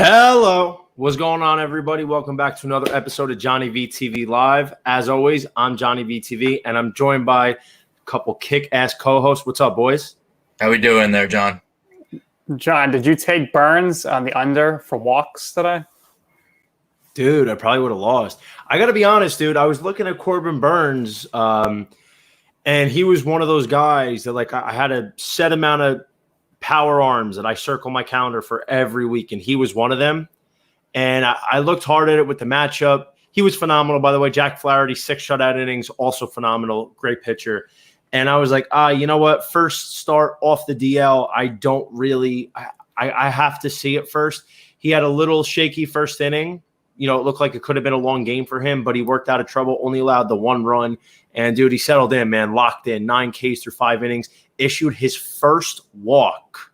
Hello. What's going on, everybody? Welcome back to another episode of JohnnyVTV Live. As always, I'm JohnnyVTV, and I'm joined by a couple kick-ass co-hosts. What's up, boys? How we doing there, John? John, did you take Burns on the under for walks today? Dude, I probably would have lost. I got to be honest, dude. I was looking at Corbin Burns, and he was one of those guys that, like, I had a set amount of power arms that I circle my calendar for every week, and he was one of them. And I looked hard at it with the matchup. He was phenomenal, by the way. Jack Flaherty, 6 shutout innings, also phenomenal, great pitcher. And I was like, you know what? First start off the DL, I don't really – I have to see it first. He had a little shaky first inning. You know, it looked like it could have been a long game for him, but he worked out of trouble, only allowed the 1 run. And, dude, he settled in, man, locked in, 9 Ks through 5 innings. Issued his first walk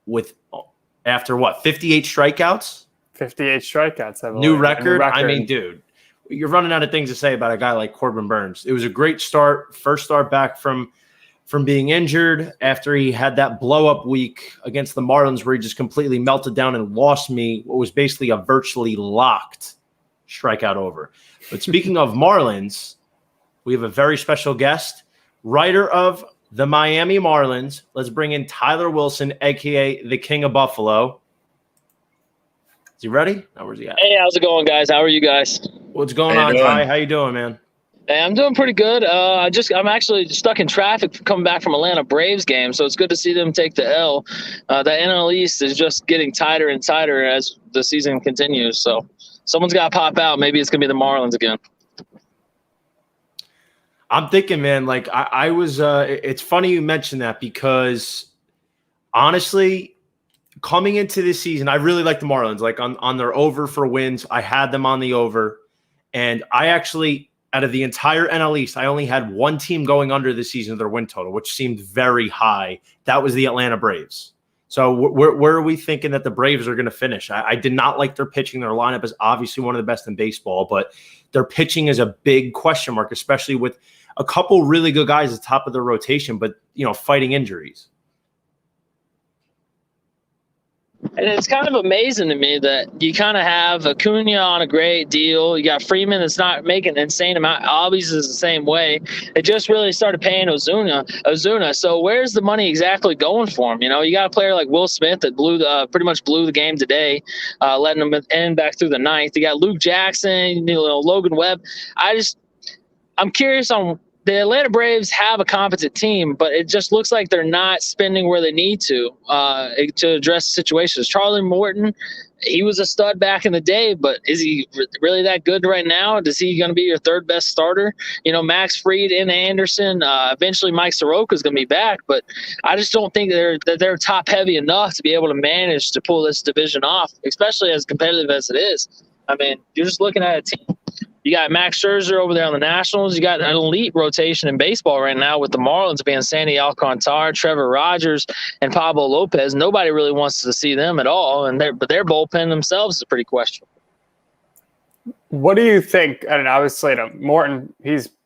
with after what, 58 strikeouts? 58 strikeouts. I believe. New record. I mean, dude, you're running out of things to say about a guy like Corbin Burns. It was a great start, first start back from being injured after he had that blow-up week against the Marlins where he just completely melted down and lost me what was basically a virtually locked strikeout over. But speaking of Marlins, we have a very special guest, writer of the Miami Marlins. Let's bring in Tyler Wilson, a.k.a. the King of Buffalo. Is he ready? Oh, where's he at? Hey, how's it going, guys? How are you guys? What's going on, Ty? How you doing, man? Hey, I'm doing pretty good. I'm actually stuck in traffic coming back from Atlanta Braves game, so it's good to see them take the L. The NL East is just getting tighter and tighter as the season continues, so someone's got to pop out. Maybe it's going to be the Marlins again. I'm thinking, man, like I was it's funny you mentioned that because honestly, coming into this season, I really like the Marlins. Like on their over for wins, I had them on the over. And I actually, out of the entire NL East, I only had one team going under this season, their win total, which seemed very high. That was the Atlanta Braves. So where are we thinking that the Braves are going to finish? I did not like their pitching. Their lineup is obviously one of the best in baseball, but their pitching is a big question mark, especially with a couple really good guys at the top of their rotation, but, you know, fighting injuries. And it's kind of amazing to me that you kind of have Acuna on a great deal. You got Freeman that's not making an insane amount. Albies is the same way. It just really started paying Ozuna. So where's the money exactly going for him? You know, you got a player like Will Smith that pretty much blew the game today, letting him end back through the ninth. You got Luke Jackson, Logan Webb. I'm curious on the Atlanta Braves have a competent team, but it just looks like they're not spending where they need to address situations. Charlie Morton, he was a stud back in the day, but is he really that good right now? Is he going to be your third best starter? You know, Max Fried and Anderson, eventually Mike Soroka is going to be back, but I just don't think they're top heavy enough to be able to manage to pull this division off, especially as competitive as it is. I mean, you're just looking at a team. You got Max Scherzer over there on the Nationals. You got an elite rotation in baseball right now with the Marlins being Sandy Alcantara, Trevor Rogers, and Pablo Lopez. Nobody really wants to see them at all, but their bullpen themselves is pretty questionable. What do you think? I mean, obviously, Morton,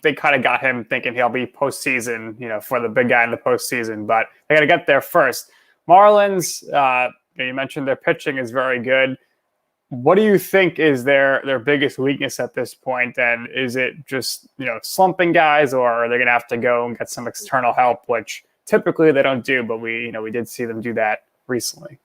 they kind of got him thinking he'll be postseason, for the big guy in the postseason, but they got to get there first. Marlins, you mentioned their pitching is very good. What do you think is their biggest weakness at this point? And is it just, slumping guys, or are they going to have to go and get some external help, which typically they don't do, but we did see them do that recently?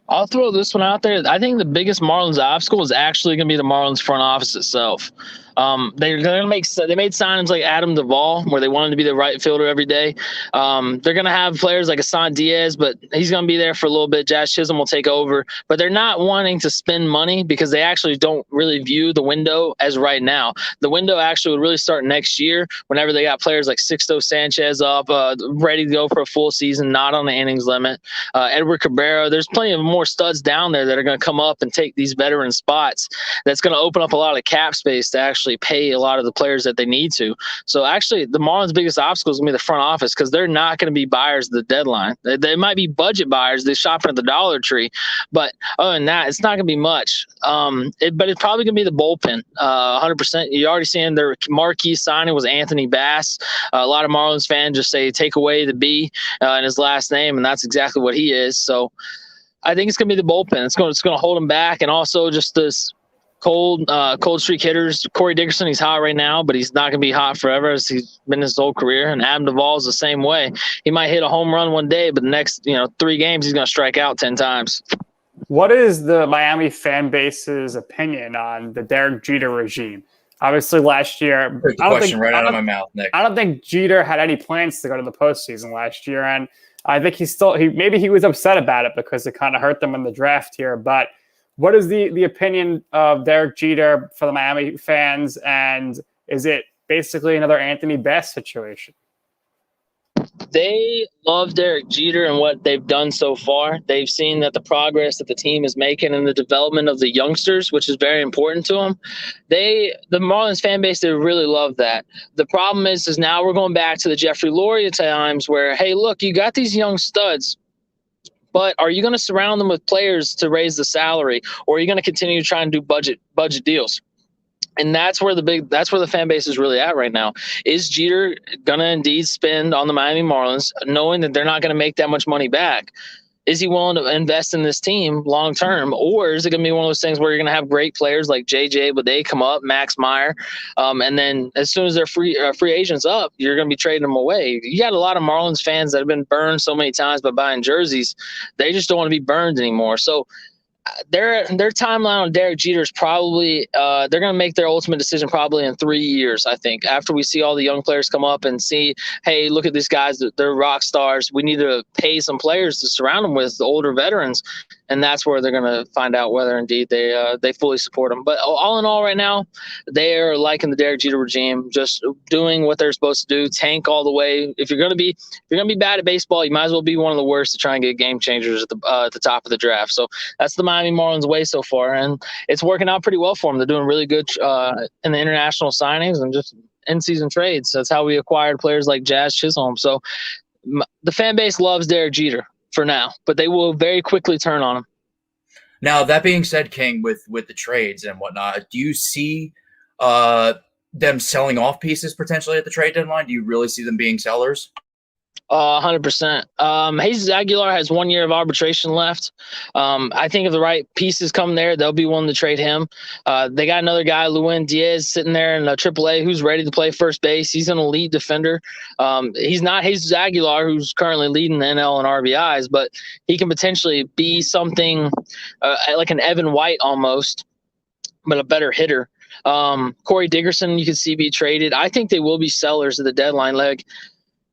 I'll throw this one out there. I think the biggest Marlins obstacle is actually going to be the Marlins front office itself. They made signings like Adam Duvall, where they wanted to be the right fielder every day. They're going to have players like Asan Diaz, but he's going to be there for a little bit. Jazz Chisholm will take over, but they're not wanting to spend money because they actually don't really view the window as right now. The window actually would really start next year whenever they got players like Sixto Sanchez up, ready to go for a full season, not on the innings limit. Edward Cabrera, there's plenty of more studs down there that are going to come up and take these veteran spots. That's going to open up a lot of cap space to actually pay a lot of the players that they need to. So actually the Marlins' biggest obstacle is going to be the front office, because they're not going to be buyers at the deadline. They might be budget buyers. They're shopping at the Dollar Tree, but other than that, it's not going to be much. But it's probably going to be the bullpen. 100%. You're already seeing their marquee signing was Anthony Bass. A lot of Marlins fans just say take away the B in his last name, and that's exactly what he is. So I think it's going to be the bullpen. It's going to hold him back, and also just this cold streak hitters. Corey Dickerson, he's hot right now, but he's not going to be hot forever, as he's been his whole career. And Adam Duvall is the same way. He might hit a home run one day, but the next 3 games he's going to strike out 10 times. What is the Miami fan base's opinion on the Derek Jeter regime? Obviously, last year, Took the question right out of my mouth, Nick. I don't think Jeter had any plans to go to the postseason last year, and I think maybe he was upset about it because it kind of hurt them in the draft here. But what is the opinion of Derek Jeter for the Miami fans, and is it basically another Anthony Bass situation? They love Derek Jeter and what they've done so far. They've seen that the progress that the team is making in the development of the youngsters, which is very important to them. The Marlins fan base, they really love that. The problem is now we're going back to the Jeffrey Loria times where, hey, look, you got these young studs, but are you going to surround them with players to raise the salary, or are you going to continue to try and do budget deals? And that's where the fan base is really at right now. Is Jeter going to indeed spend on the Miami Marlins, knowing that they're not going to make that much money back? Is he willing to invest in this team long term, or is it going to be one of those things where you're going to have great players like JJ, but they come up, Max Meyer, and then as soon as they're free agents up, you're going to be trading them away? You got a lot of Marlins fans that have been burned so many times by buying jerseys, they just don't want to be burned anymore. So their timeline on Derek Jeter is probably they're going to make their ultimate decision probably in 3 years, I think, after we see all the young players come up and see, hey, look at these guys, they're rock stars. We need to pay some players to surround them with the older veterans, and that's where they're going to find out whether indeed they fully support them. But all in all, right now, they are liking the Derek Jeter regime, just doing what they're supposed to do, tank all the way. If you're going to be bad at baseball, you might as well be one of the worst to try and get game changers at the top of the draft. So that's the Miami Marlins way so far, and it's working out pretty well for them. They're doing really good in the international signings and just in-season trades. That's how we acquired players like Jazz Chisholm. So the fan base loves Derek Jeter for now, but they will very quickly turn on him. Now, that being said, King, with the trades and whatnot, do you see them selling off pieces potentially at the trade deadline? Do you really see them being sellers? 100%. Jesus Aguilar has 1 year of arbitration left. I think if the right pieces come there, they'll be willing to trade him. They got another guy, Lewin Diaz, sitting there in AAA, who's ready to play first base. He's an elite defender. He's not Jesus Aguilar, who's currently leading the NL in RBIs, but he can potentially be something like an Evan White almost, but a better hitter. Corey Dickerson, you can see be traded. I think they will be sellers at the deadline. Like,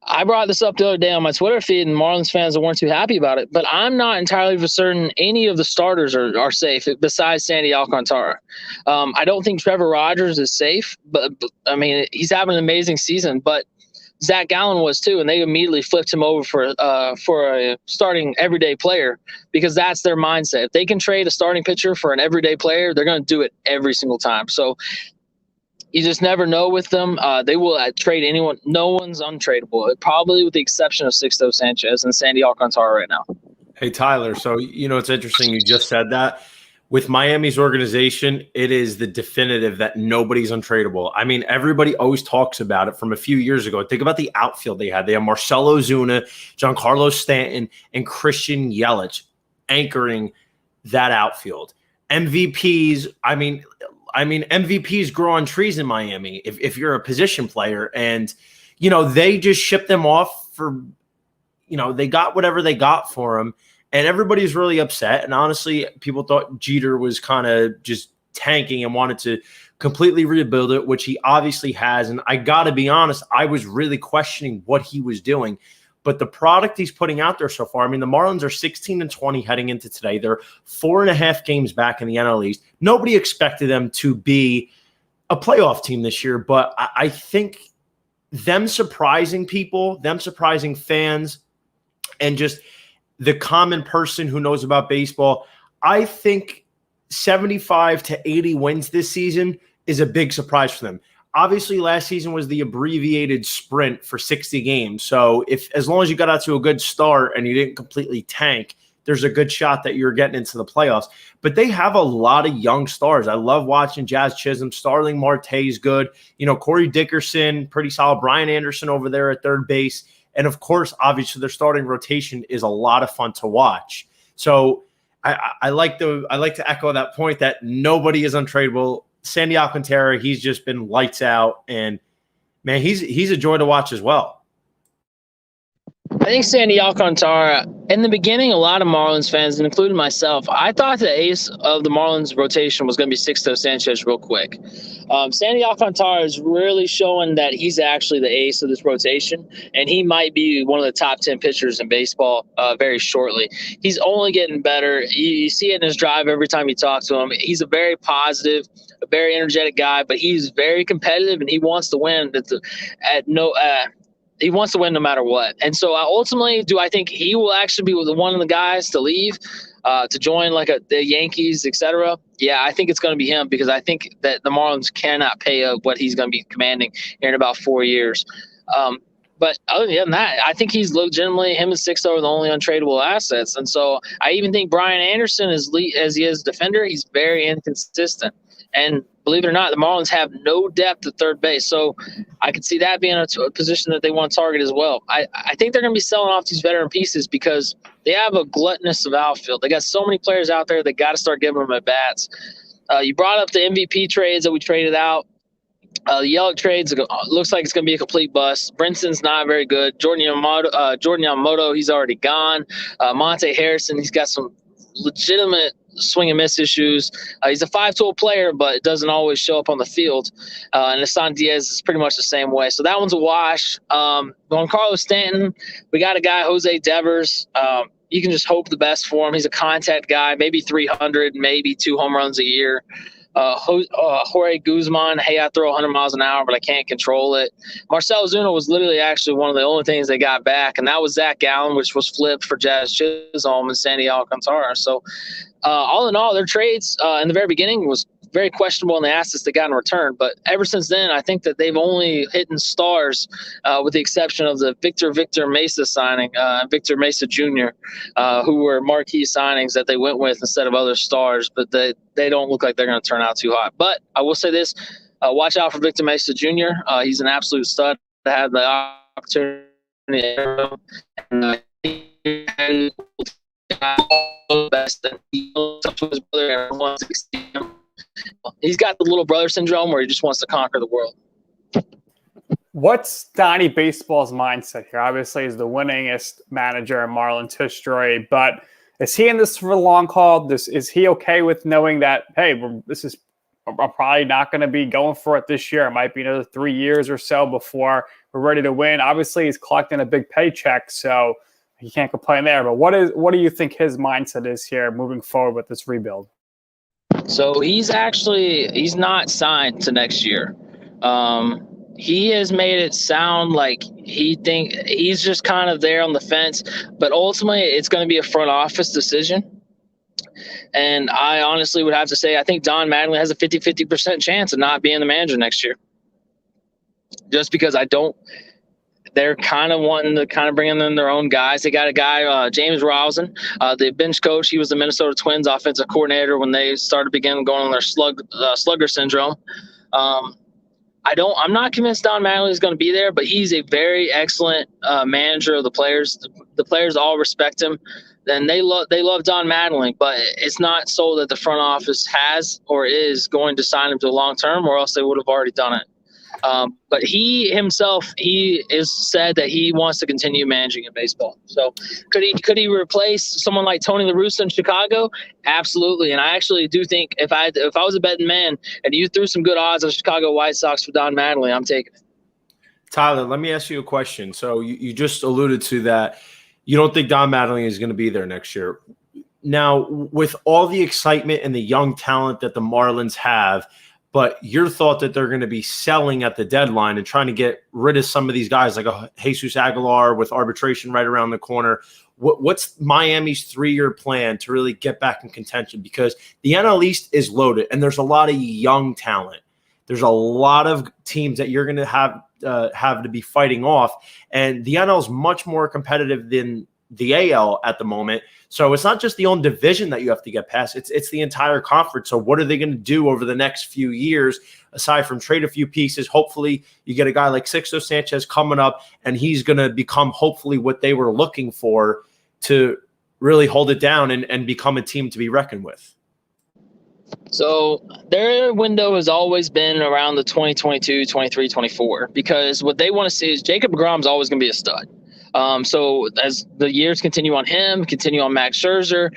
I brought this up the other day on my Twitter feed, and Marlins fans weren't too happy about it. But I'm not entirely for certain any of the starters are safe besides Sandy Alcantara. I don't think Trevor Rogers is safe, but I mean, he's having an amazing season. But Zach Gallen was too, and they immediately flipped him over for a starting everyday player because that's their mindset. If they can trade a starting pitcher for an everyday player, they're going to do it every single time. So you just never know with them. They will trade anyone. No one's untradeable, probably with the exception of Sixto Sanchez and Sandy Alcantara right now. Hey, Tyler, so it's interesting you just said that. With Miami's organization, it is the definitive that nobody's untradeable. I mean, everybody always talks about it from a few years ago. Think about the outfield they had. They have Marcell Ozuna, Giancarlo Stanton, and Christian Yelich anchoring that outfield. MVPs, I mean, MVPs grow on trees in Miami if you're a position player. And, they just shipped them off for, they got whatever they got for them. And everybody's really upset. And honestly, people thought Jeter was kind of just tanking and wanted to completely rebuild it, which he obviously has. And I got to be honest, I was really questioning what he was doing. But the product he's putting out there so far, I mean, the Marlins are 16-20 heading into today. They're 4.5 games back in the NL East. Nobody expected them to be a playoff team this year, but I think them surprising people, them surprising fans, and just the common person who knows about baseball, I think 75 to 80 wins this season is a big surprise for them. Obviously, last season was the abbreviated sprint for 60 games. So as long as you got out to a good start and you didn't completely tank, there's a good shot that you're getting into the playoffs. But they have a lot of young stars. I love watching Jazz Chisholm. Starling Marte's good. Corey Dickerson, pretty solid. Brian Anderson over there at third base. And, of course, obviously, their starting rotation is a lot of fun to watch. So I like to echo that point that nobody is untradeable. Sandy Alcantara, he's just been lights out, and man, he's a joy to watch as well. I think Sandy Alcantara, in the beginning, a lot of Marlins fans, including myself, I thought the ace of the Marlins rotation was going to be Sixto Sanchez real quick. Sandy Alcantara is really showing that he's actually the ace of this rotation, and he might be one of the top 10 pitchers in baseball very shortly. He's only getting better. You see it in his drive every time you talk to him. He's a very positive, a very energetic guy, but he's very competitive, and he wants to win he wants to win no matter what. And so ultimately, do I think he will actually be one of the guys to leave, to join like the Yankees, etc.? Yeah, I think it's going to be him, because I think that the Marlins cannot pay what he's going to be commanding here in about 4 years. But other than that, I think he's legitimately, him and Sixto are the only untradeable assets. And so I even think Brian Anderson, as he is defender, he's very inconsistent. And believe it or not, the Marlins have no depth at third base. So I could see that being a position that they want to target as well. I think they're going to be selling off these veteran pieces because they have a gluttonous of outfield. They got so many players out there, they got to start giving them at bats. You brought up the MVP trades that we traded out. The Yelich trades looks like it's going to be a complete bust. Brinson's not very good. Jordan Yamamoto, he's already gone. Monte Harrison, he's got some legitimate swing and miss issues. He's a 5-tool player, but it doesn't always show up on the field. And Hassan Diaz is pretty much the same way. So that one's a wash. On Carlos Stanton, we got a guy, Jose Devers. You can just hope the best for him. He's a contact guy, maybe 300, maybe 2 home runs a year. Jorge Guzman, hey, I throw 100 miles an hour, but I can't control it. Marcell Ozuna was literally actually one of the only things they got back, and that was Zach Gallen, which was flipped for Jazz Chisholm and Sandy Alcantara. So all in all, their trades in the very beginning was very questionable in the assets they got in return. But ever since then, I think that they've only hit in stars, with the exception of the Victor Mesa signing, Victor Mesa Jr., who were marquee signings that they went with instead of other stars. But they don't look like they're going to turn out too hot. But I will say this, watch out for Victor Mesa Jr. He's an absolute stud. I had the opportunity and best, and he looks up to his brother and wants to see him. He's got the little brother syndrome where he just wants to conquer the world. What's Donnie Baseball's mindset here? Obviously, he's the winningest manager in Marlins history, but is he in this for the long haul? Is he okay with knowing that, hey, I'm probably not going to be going for it this year. It might be another 3 years or so before we're ready to win. Obviously, he's collecting a big paycheck, so he can't complain there. But what do you think his mindset is here moving forward with this rebuild? So he's not signed to next year. He has made it sound like he's just kind of there on the fence, but ultimately it's going to be a front office decision. And I honestly would have to say, I think Don Mattingly has a 50% chance of not being the manager next year. Just because they're kind of wanting to bring in their own guys. They got a guy, James Rosen, the bench coach. He was the Minnesota Twins offensive coordinator when they began going on their slugger syndrome. I'm not convinced Don Mattingly is going to be there, but he's a very excellent manager of the players. The players all respect him, and they love Don Mattingly. But it's not so that the front office has or is going to sign him to a long term, or else they would have already done it. But he himself, he has said that he wants to continue managing in baseball. So could he replace someone like Tony La Russa in Chicago? Absolutely. And I actually do think if I was a betting man and you threw some good odds on the Chicago White Sox for Don Mattingly, I'm taking it. Tyler, let me ask you a question. So you just alluded to that you don't think Don Mattingly is going to be there next year. Now, with all the excitement and the young talent that the Marlins have, but your thought that they're going to be selling at the deadline and trying to get rid of some of these guys like a Jesus Aguilar with arbitration right around the corner. What's Miami's 3-year plan to really get back in contention? Because the NL East is loaded and there's a lot of young talent. There's a lot of teams that you're going to have to be fighting off. And the NL is much more competitive than the AL at the moment. So it's not just the own division that you have to get past. It's the entire conference. So what are they going to do over the next few years, aside from trade a few pieces? Hopefully you get a guy like Sixto Sanchez coming up, and he's going to become hopefully what they were looking for to really hold it down and become a team to be reckoned with? So their window has always been around the 2022, 23, 24, because what they want to see is Jacob deGrom's always going to be a stud. So as the years continue on him, continue on Max Scherzer,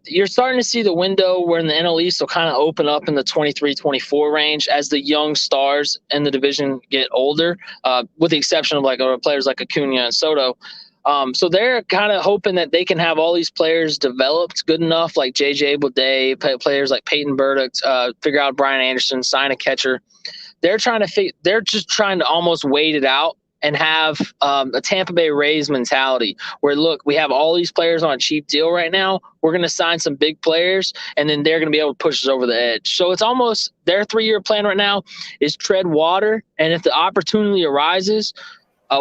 you're starting to see the window where in the NL East will kind of open up in the 23, 24 range as the young stars in the division get older, with the exception of like players like Acuna and Soto. So they're kind of hoping that they can have all these players developed good enough, like J.J. Bleday, players like Peyton Burdick, figure out Brian Anderson, sign a catcher. They're just trying to almost wait it out and have a Tampa Bay Rays mentality where, look, we have all these players on a cheap deal right now. We're going to sign some big players, and then they're going to be able to push us over the edge. So it's almost their 3-year plan right now is tread water, and if the opportunity arises,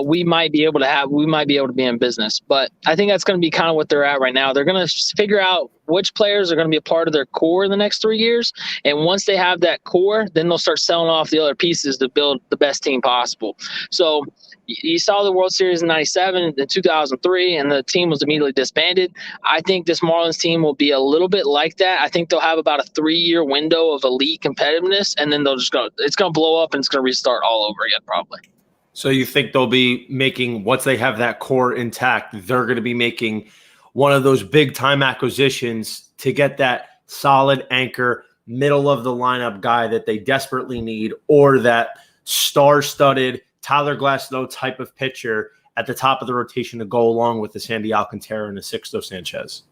we might be able to be in business. But I think that's going to be kind of what they're at right now. They're going to figure out which players are going to be a part of their core in the next 3 years. And once they have that core, then they'll start selling off the other pieces to build the best team possible. So you saw the World Series in 97 and 2003, and the team was immediately disbanded. I think this Marlins team will be a little bit like that. I think they'll have about a 3-year window of elite competitiveness, and then it's going to blow up and it's going to restart all over again probably. So you think they'll be making, once they have that core intact, they're going to be making one of those big time acquisitions to get that solid anchor, middle of the lineup guy that they desperately need, or that star-studded Tyler Glasnow type of pitcher at the top of the rotation to go along with the Sandy Alcantara and the Sixto Sanchez?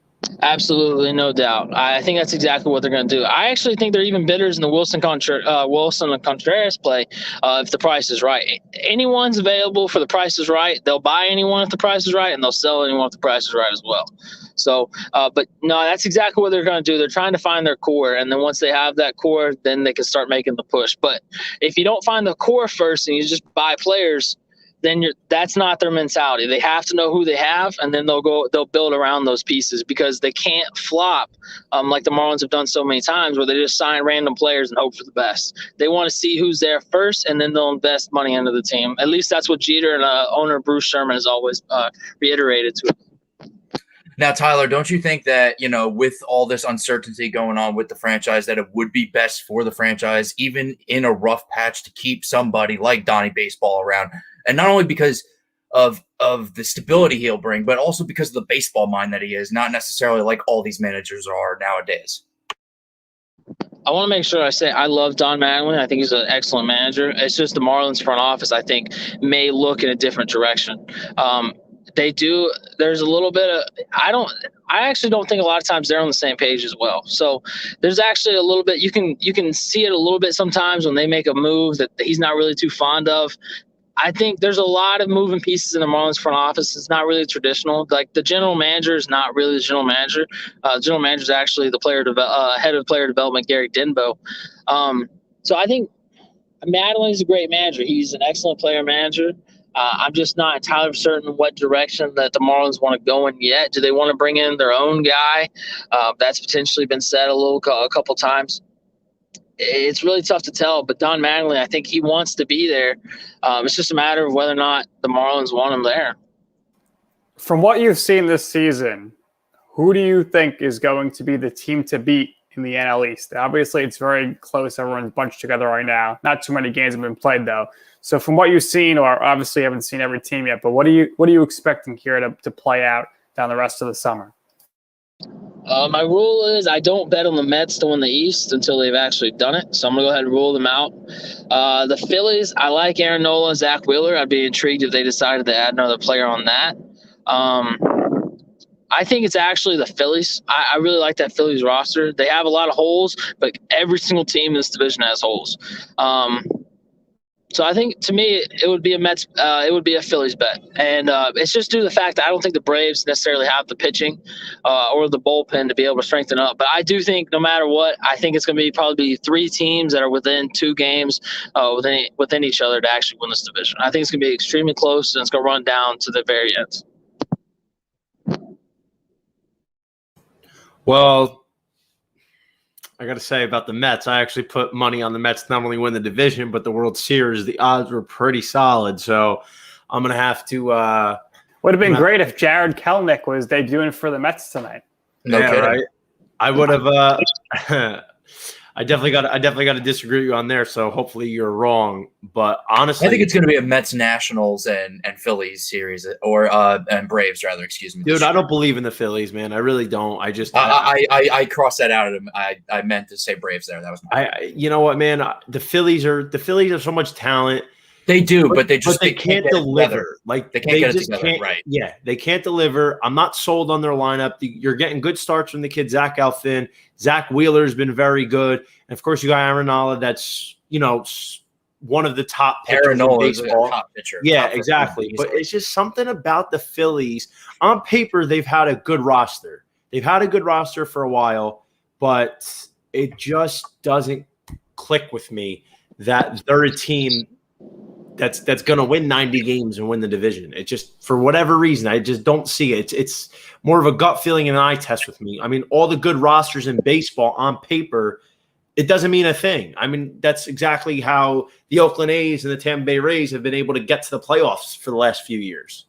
Absolutely, no doubt. I think that's exactly what they're going to do. I actually think they're even bidders in the Wilson and Contreras play if the price is right. Anyone's available for the price is right. They'll buy anyone if the price is right, and they'll sell anyone if the price is right as well. So, but no, that's exactly what they're going to do. They're trying to find their core, and then once they have that core, then they can start making the push. But if you don't find the core first and you just buy players, then that's not their mentality. They have to know who they have, and then they'll build around those pieces, because they can't flop like the Marlins have done so many times where they just sign random players and hope for the best. They want to see who's there first, and then they'll invest money into the team. At least that's what Jeter and owner Bruce Sherman has always reiterated to us. Now, Tyler, don't you think that, with all this uncertainty going on with the franchise, that it would be best for the franchise, even in a rough patch, to keep somebody like Donnie Baseball around? And not only because of the stability he'll bring, but also because of the baseball mind that he is, not necessarily like all these managers are nowadays. I want to make sure I say I love Don Mattingly. I think he's an excellent manager. It's just the Marlins front office, I think, may look in a different direction. They do. There's a little bit of I actually don't think a lot of times they're on the same page as well. So there's actually a little bit you can see it a little bit sometimes when they make a move that he's not really too fond of. I think there's a lot of moving pieces in the Marlins front office. It's not really traditional. Like the general manager is not really the general manager. General manager is actually the head of player development, Gary Denbo. So I think Mattingly is a great manager. He's an excellent player manager. I'm just not entirely certain what direction that the Marlins want to go in yet. Do they want to bring in their own guy? That's potentially been said a couple times. It's really tough to tell, but Don Mattingly, I think he wants to be there. It's just a matter of whether or not the Marlins want him there. From what you've seen this season, who do you think is going to be the team to beat in the NL East? Obviously, it's very close. Everyone's bunched together right now. Not too many games have been played, though. So from what you've seen, or obviously haven't seen every team yet, but what are you expecting here to play out down the rest of the summer? My rule is I don't bet on the Mets to win the East until they've actually done it. So I'm going to go ahead and rule them out. The Phillies, I like Aaron Nola and Zach Wheeler. I'd be intrigued if they decided to add another player on that. I think it's actually the Phillies. I really like that Phillies roster. They have a lot of holes, but every single team in this division has holes. So I think, to me, it would be a Mets. It would be a Phillies bet, and it's just due to the fact that I don't think the Braves necessarily have the pitching or the bullpen to be able to strengthen up. But I do think, no matter what, I think it's going to be probably 3 teams that are within 2 games within each other to actually win this division. I think it's going to be extremely close, and it's going to run down to the very end. Well, I got to say about the Mets, I actually put money on the Mets to not only win the division, but the World Series. The odds were pretty solid. So I'm going to have to Would have been great if Jared Kelnick was debuting for the Mets tonight. No kidding. Right. I would have. I definitely got to disagree with you on there. So hopefully you're wrong. But honestly, I think it's going to be a Mets Nationals and Phillies series, or and Braves rather. Excuse me, dude. I don't believe in the Phillies, man. I really don't. I just I crossed that out. I meant to say Braves there. That was you know what, man. The Phillies have so much talent. They do, but they can't deliver. Like they can't get it together, right? Yeah, they can't deliver. I'm not sold on their lineup. You're getting good starts from the kid Zach Galfin. Zach Wheeler's been very good, and of course you got Aaron Nola. That's one of the top pitchers in baseball. Top pitcher. Yeah, exactly. But it's just something about the Phillies. On paper, they've had a good roster. They've had a good roster for a while, but it just doesn't click with me that they're a team that's going to win 90 games and win the division. It just, for whatever reason, I just don't see it. It's more of a gut feeling and an eye test with me. I mean, all the good rosters in baseball on paper, it doesn't mean a thing. I mean, that's exactly how the Oakland A's and the Tampa Bay Rays have been able to get to the playoffs for the last few years.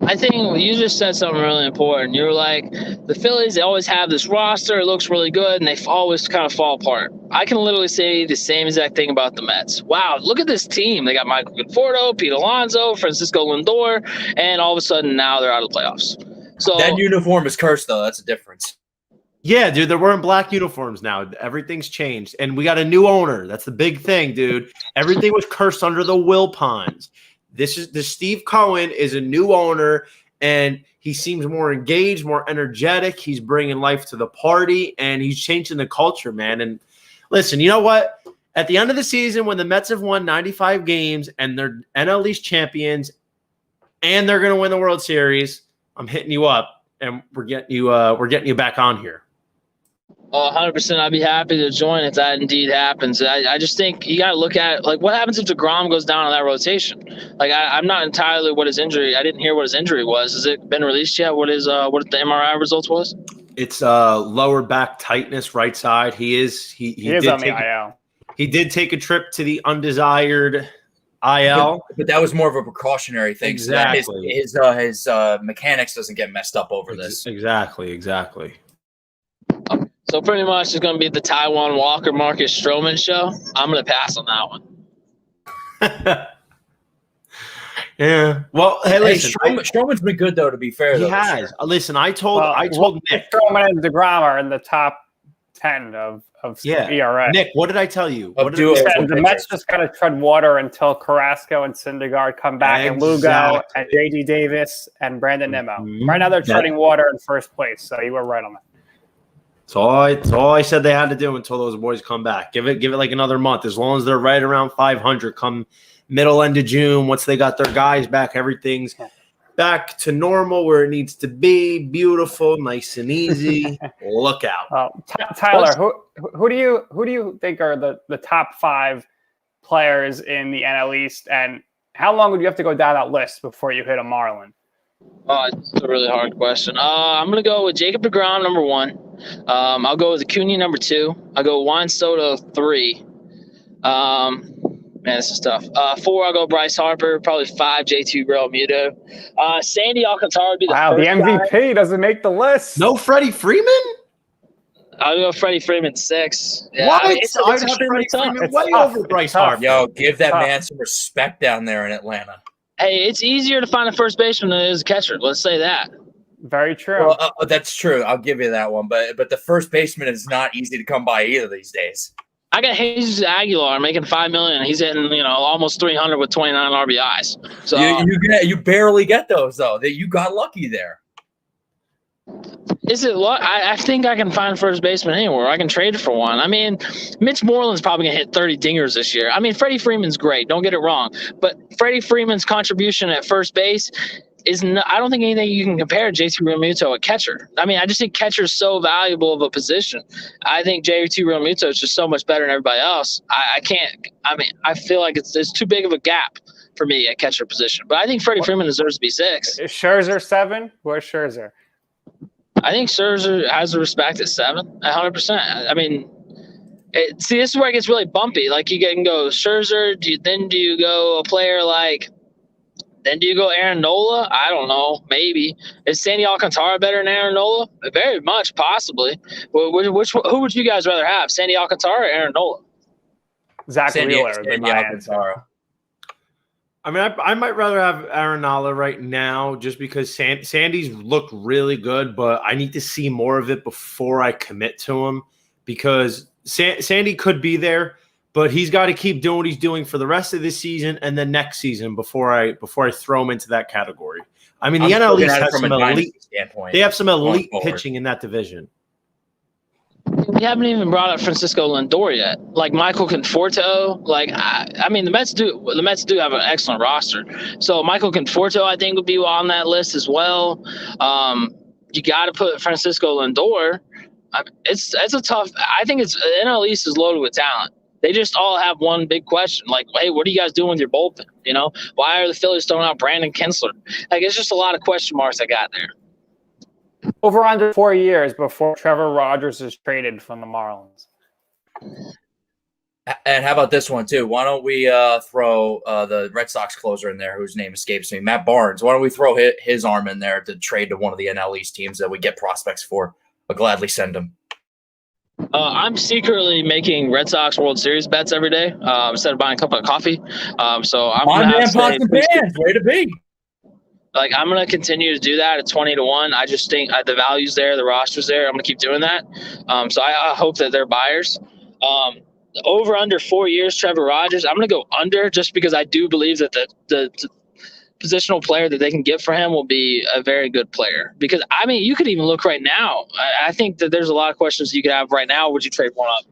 I think you just said something really important. You were like, the Phillies, they always have this roster. It looks really good, and they always kind of fall apart. I can literally say the same exact thing about the Mets. Wow, look at this team. They got Michael Conforto, Pete Alonso, Francisco Lindor, and all of a sudden now they're out of the playoffs. So that uniform is cursed, though. That's a difference. Yeah, dude, they're wearing black uniforms now. Everything's changed. And we got a new owner. That's the big thing, dude. Everything was cursed under the Wilpons. The Steve Cohen is a new owner, and he seems more engaged, more energetic. He's bringing life to the party, and he's changing the culture, man. And listen, you know what? At the end of the season, when the Mets have won 95 games and they're NL East champions, and they're going to win the World Series, I'm hitting you up, and we're getting you back on here. 100%. I'd be happy to join if that indeed happens. I just think you got to look at, like, what happens if DeGrom goes down on that rotation? Like, I'm not entirely what his injury. I didn't hear what his injury was. Has it been released yet? What the MRI results was? It's lower back tightness, right side. He is on the IL. He did take a trip to the undesired IL, but that was more of a precautionary thing. Exactly. So that his mechanics doesn't get messed up over this. Exactly. So pretty much it's going to be the Taiwan Walker Marcus Stroman show. I'm going to pass on that one. Yeah. Well, hey, listen. Stroman's been good, though, to be fair. He has. Listen, I told Nick. Stroman and DeGrom are in the top 10 of ERA. Nick, what did I tell you? The Mets just got to tread water until Carrasco and Syndergaard come back, and Lugo and J.D. Davis and Brandon Nimmo. Right now they're treading water in first place, so you were right on that. It's all I said they had to do until those boys come back. Give it like another month. As long as they're right around 500 come middle end of June, once they got their guys back, everything's back to normal where it needs to be. Beautiful, nice and easy. Look out. Tyler, who do you think are the top 5 players in the NL East, and how long would you have to go down that list before you hit a Marlin? It's a really hard question. I'm going to go with Jacob deGrom, number 1. I'll go with Acuna, number 2. I'll go Juan Soto, 3. Man, this is tough. 4, I'll go Bryce Harper. Probably 5, JT Realmuto. Sandy Alcantara would be the first the MVP guy. doesn't make the list. No Freddie Freeman? I'll go Freddie Freeman, 6. Yeah, what? I'd have Freddie Freeman way over Bryce Harper. Yo, give that man some respect down there in Atlanta. Hey, it's easier to find a first baseman than it is a catcher. Let's say that. Very true. Well, that's true. I'll give you that one. But the first baseman is not easy to come by either these days. I got Jesus Aguilar making $5 million. He's hitting, almost 300 with 29 RBIs. So you barely get those though. That you got lucky there. Is it luck? I think I can find first baseman anywhere. I can trade for one. I mean, Mitch Moreland's probably going to hit 30 dingers this year. I mean, Freddie Freeman's great. Don't get it wrong. But Freddie Freeman's contribution at first base is not, I don't think anything you can compare to JT Realmuto at catcher. I mean, I just think catcher is so valuable of a position. I think JT Realmuto is just so much better than everybody else. I feel like it's too big of a gap for me at catcher position. But I think Freddie Freeman deserves to be 6. Is Scherzer 7? Where's Scherzer? I think Scherzer has the respect at 7, 100%. I mean, this is where it gets really bumpy. Like, you can go Scherzer, do you go a player like Then do you go Aaron Nola? I don't know. Maybe. Is Sandy Alcantara better than Aaron Nola? Very much, possibly. Who would you guys rather have, Sandy Alcantara or Aaron Nola? Zach Wheeler. Sandy Alcantara. I mean, I might rather have Aaron Nola right now just because Sandy's looked really good, but I need to see more of it before I commit to him because Sandy could be there, but he's got to keep doing what he's doing for the rest of this season and then next season before I throw him into that category. I mean, the NL East has some elite standpoint. They have some elite pitching in that division. We haven't even brought up Francisco Lindor yet. Like Michael Conforto. Like I mean, the Mets do have an excellent roster. So Michael Conforto, I think, would be on that list as well. You got to put Francisco Lindor. It's a tough. I think it's NL East is loaded with talent. They just all have one big question, like, hey, what are you guys doing with your bullpen? You know, why are the Phillies throwing out Brandon Kinsler? Like, it's just a lot of question marks I got there. Over under 4 years before Trevor Rogers is traded from the Marlins. And how about this one, too? Why don't we throw the Red Sox closer in there, whose name escapes me, Matt Barnes. Why don't we throw his arm in there to trade to one of the NL East teams that we get prospects for? I'll gladly send him. I'm secretly making Red Sox World Series bets every day instead of buying a cup of coffee. So I'm going to have way to be. Like, I'm going to continue to do that at 20-1. I just think the value's there, the roster's there. I'm going to keep doing that. So I hope that they're buyers. Over under 4 years, Trevor Rogers. I'm going to go under just because I do believe that the positional player that they can get for him will be a very good player. Because, I mean, you could even look right now. I think that there's a lot of questions you could have right now. Would you trade one up?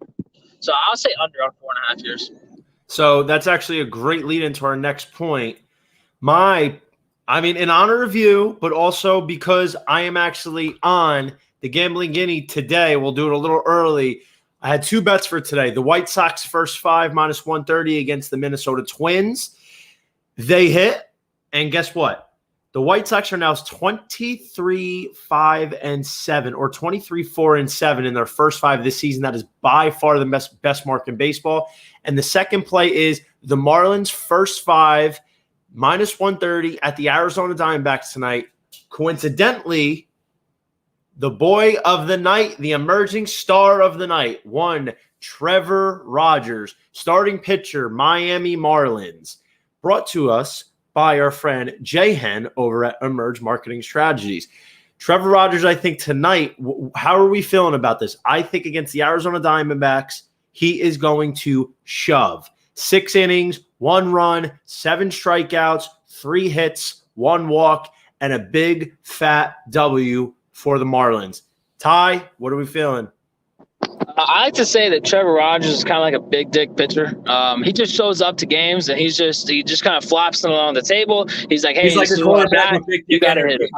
So I'll say under on 4.5 years. So that's actually a great lead into our next point. In honor of you, but also because I am actually on the Gambling Guinea today. We'll do it a little early. I had 2 bets for today. The White Sox first 5 -130 against the Minnesota Twins. They hit. And guess what? The White Sox are now 23-5-7 or 23-4-7 in their first 5 this season. That is by far the best mark in baseball. And the second play is the Marlins first 5 -130 at the Arizona Diamondbacks tonight. Coincidentally, the boy of the night, the emerging star of the night, one Trevor Rogers, starting pitcher, Miami Marlins, brought to us by our friend Jay Hen over at Emerge Marketing Strategies. Trevor Rogers, I think tonight, how are we feeling about this? I think against the Arizona Diamondbacks, he is going to shove. 6 innings, 1 run, 7 strikeouts, 3 hits, 1 walk, and a big fat W for the Marlins. Ty, what are we feeling? I like to say that Trevor Rogers is kind of like a big dick pitcher. He just shows up to games and he just kind of flops them on the table. He's like, hey, he's like a quarterback. You got to hit it.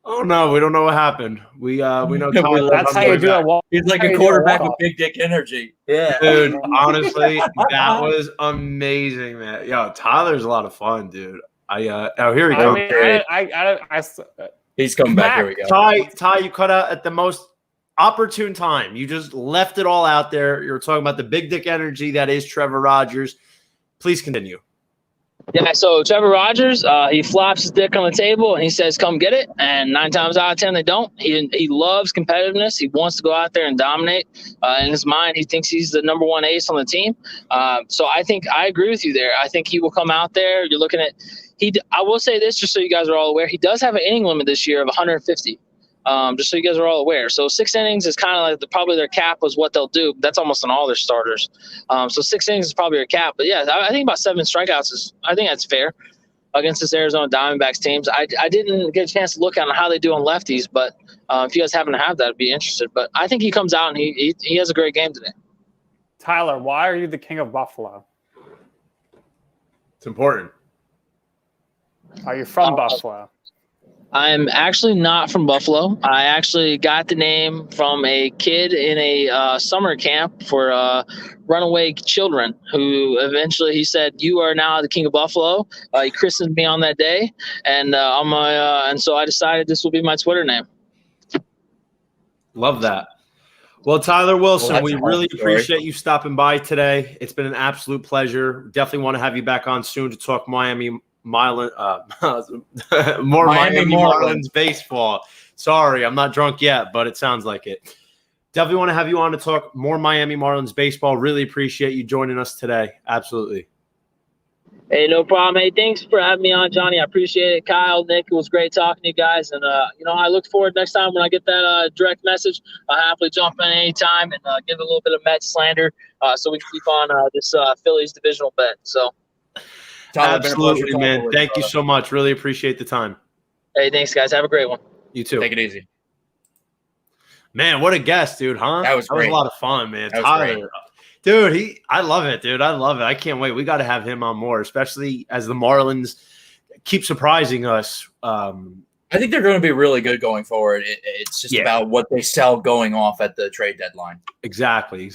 Oh no, we don't know what happened. We know Tyler. That's how you do it. He's like a quarterback with big dick energy. Yeah, dude. Honestly, that was amazing, man. Yo, Tyler's a lot of fun, dude. Here we go. He's coming back. Here we go. Ty, you cut out at the most opportune time. You just left it all out there. You're talking about the big dick energy that is Trevor Rogers. Please continue. Yeah, so Trevor Rogers, he flops his dick on the table and he says, come get it. And 9 times out of 10, they don't. He loves competitiveness. He wants to go out there and dominate. In his mind, he thinks he's the number 1 ace on the team. So I think I agree with you there. I think he will come out there. You're looking at I will say this, just so you guys are all aware, he does have an inning limit this year of 150. Just so you guys are all aware. So 6 innings is kind of like probably their cap was what they'll do. That's almost on all their starters. So 6 innings is probably their cap. But yeah, I think about 7 strikeouts I think that's fair against this Arizona Diamondbacks teams. I didn't get a chance to look at how they do on lefties, but if you guys happen to have that, I'd be interested. But I think he comes out and he has a great game today. Tyler, why are you the king of Buffalo? It's important. Are you from Buffalo? I'm actually not from Buffalo. I actually got the name from a kid in a summer camp for runaway children who eventually he said, you are now the king of Buffalo. He christened me on that day. And and so I decided this will be my Twitter name. Love that. Well, Tyler Wilson, Well, we that's a really whole story. appreciate you stopping by today. It's been an absolute pleasure. Definitely want to have you back on soon to talk more Miami Marlins baseball. Sorry, I'm not drunk yet, but it sounds like it. Definitely want to have you on to talk more Miami Marlins baseball. Really appreciate you joining us today. Absolutely. Hey, no problem. Hey, thanks for having me on, Johnny. I appreciate it. Kyle, Nick, it was great talking to you guys. And, I look forward next time when I get that direct message. I'll happily jump in anytime and give a little bit of Mets slander so we can keep on this Phillies divisional bet. So, Tyler, absolutely, man. with Thank you brother. so much. Really appreciate the time. Hey, thanks, guys. Have a great one. You too. Take it easy. Man, what a guest, dude, huh? That was a great. lot of fun, man. That was Tyler, great. dude, I love it, dude. I love it. I can't wait. We got to have him on more, especially as the Marlins keep surprising us. I think they're going to be really good going forward. It's just about what they sell going off at the trade deadline. Exactly.